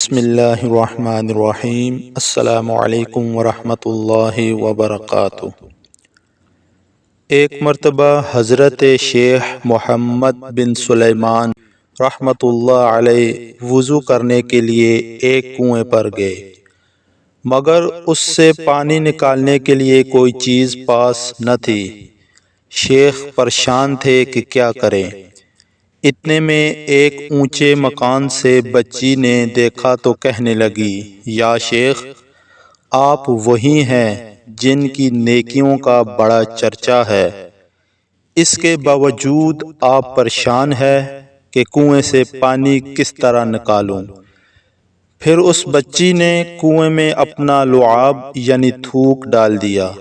بسم اللہ الرحمن الرحیم۔ السلام علیکم ورحمۃ اللہ وبرکاتہ۔ ایک مرتبہ حضرت شیخ محمد بن سلیمان رحمۃ اللہ علیہ وضو کرنے کے لیے ایک کنویں پر گئے، مگر اس سے پانی نکالنے کے لیے کوئی چیز پاس نہ تھی۔ شیخ پریشان تھے کہ کیا کریں۔ اتنے میں ایک اونچے مکان سے بچی نے دیکھا تو کہنے لگی، یا شیخ، آپ وہی ہیں جن کی نیکیوں کا بڑا چرچا ہے، اس کے باوجود آپ پریشان ہیں کہ کنویں سے پانی کس طرح نکالوں۔ پھر اس بچی نے کنویں میں اپنا لعاب یعنی تھوک ڈال دیا۔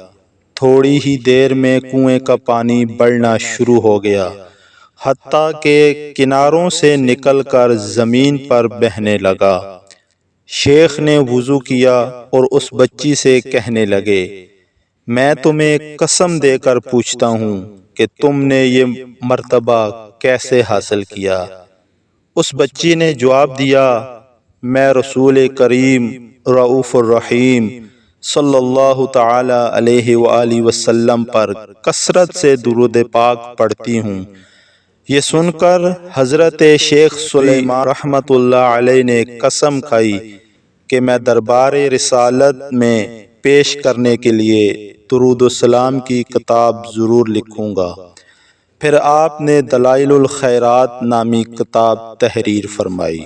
تھوڑی ہی دیر میں کنویں کا پانی بڑھنا شروع ہو گیا، حتیٰ کہ کناروں سے نکل کر زمین پر بہنے لگا۔ شیخ نے وضو کیا اور اس بچی سے کہنے لگے، میں تمہیں قسم دے کر پوچھتا ہوں کہ تم نے یہ مرتبہ کیسے حاصل کیا؟ اس بچی نے جواب دیا، میں رسول کریم رؤوف الرحیم صلی اللہ تعالی علیہ وآلہ وسلم پر کثرت سے درود پاک پڑھتی ہوں۔ یہ سن کر حضرت شیخ سلیمان رحمۃ اللہ علیہ نے قسم کھائی کہ میں دربار رسالت میں پیش کرنے کے لیے درود السلام کی کتاب ضرور لکھوں گا۔ پھر آپ نے دلائل الخیرات نامی کتاب تحریر فرمائی۔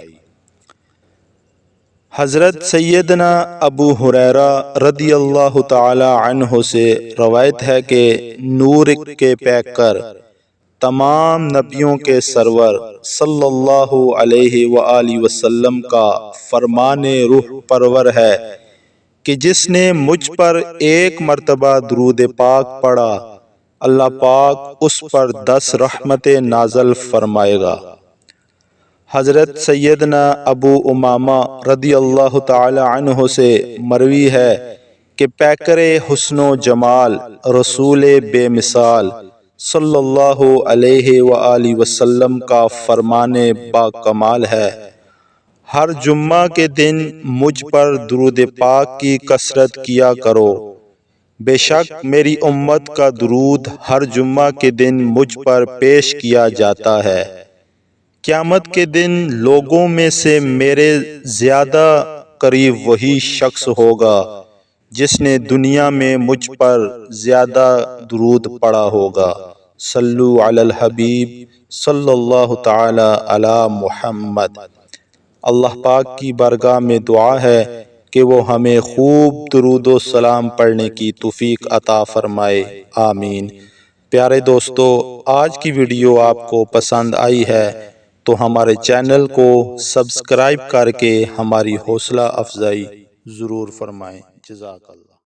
حضرت سیدنا ابو ہریرہ رضی اللہ تعالی عنہ سے روایت ہے کہ نور کے پیکر، تمام نبیوں کے سرور صلی اللہ علیہ وآلہ وسلم کا فرمان روح پرور ہے کہ جس نے مجھ پر ایک مرتبہ درود پاک پڑھا، اللہ پاک اس پر 10 رحمتیں نازل فرمائے گا۔ حضرت سیدنا ابو امامہ رضی اللہ تعالی عنہ سے مروی ہے کہ پیکر حسن و جمال، رسول بے مثال صلی اللہ علیہ وآلہ وسلم کا فرمان با کمال ہے، ہر جمعہ کے دن مجھ پر درود پاک کی کثرت کیا کرو، بے شک میری امت کا درود ہر جمعہ کے دن مجھ پر پیش کیا جاتا ہے۔ قیامت کے دن لوگوں میں سے میرے زیادہ قریب وہی شخص ہوگا جس نے دنیا میں مجھ پر زیادہ درود پڑھا ہوگا۔ صلو علی الحبیب صلی اللہ تعالی علی محمد۔ اللہ پاک کی بارگاہ میں دعا ہے کہ وہ ہمیں خوب درود و سلام پڑھنے کی توفیق عطا فرمائے، آمین۔ پیارے دوستو، آج کی ویڈیو آپ کو پسند آئی ہے تو ہمارے چینل کو سبسکرائب کر کے ہماری حوصلہ افزائی ضرور فرمائیں۔ جزاک اللہ۔